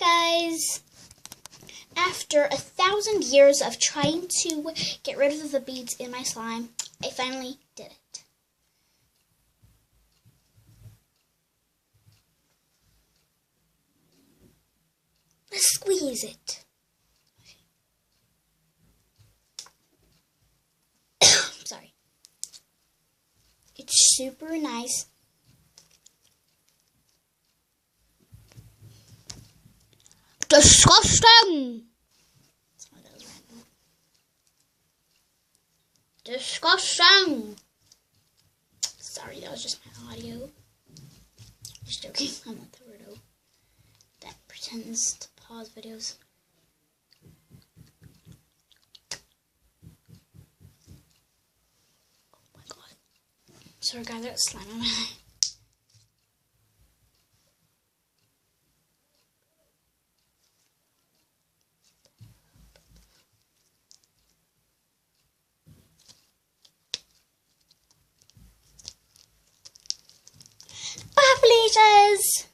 guys, after 1,000 years of trying to get rid of the beads in my slime, I finally did it. Let's squeeze it. Sorry. It's super nice. Disgusting! That was random. Disgusting! Sorry, that was just my audio. Just joking. I'm not the weirdo that pretends to pause videos. Oh my god. Sorry guys, I got slime on my eye. Bye, Felicias!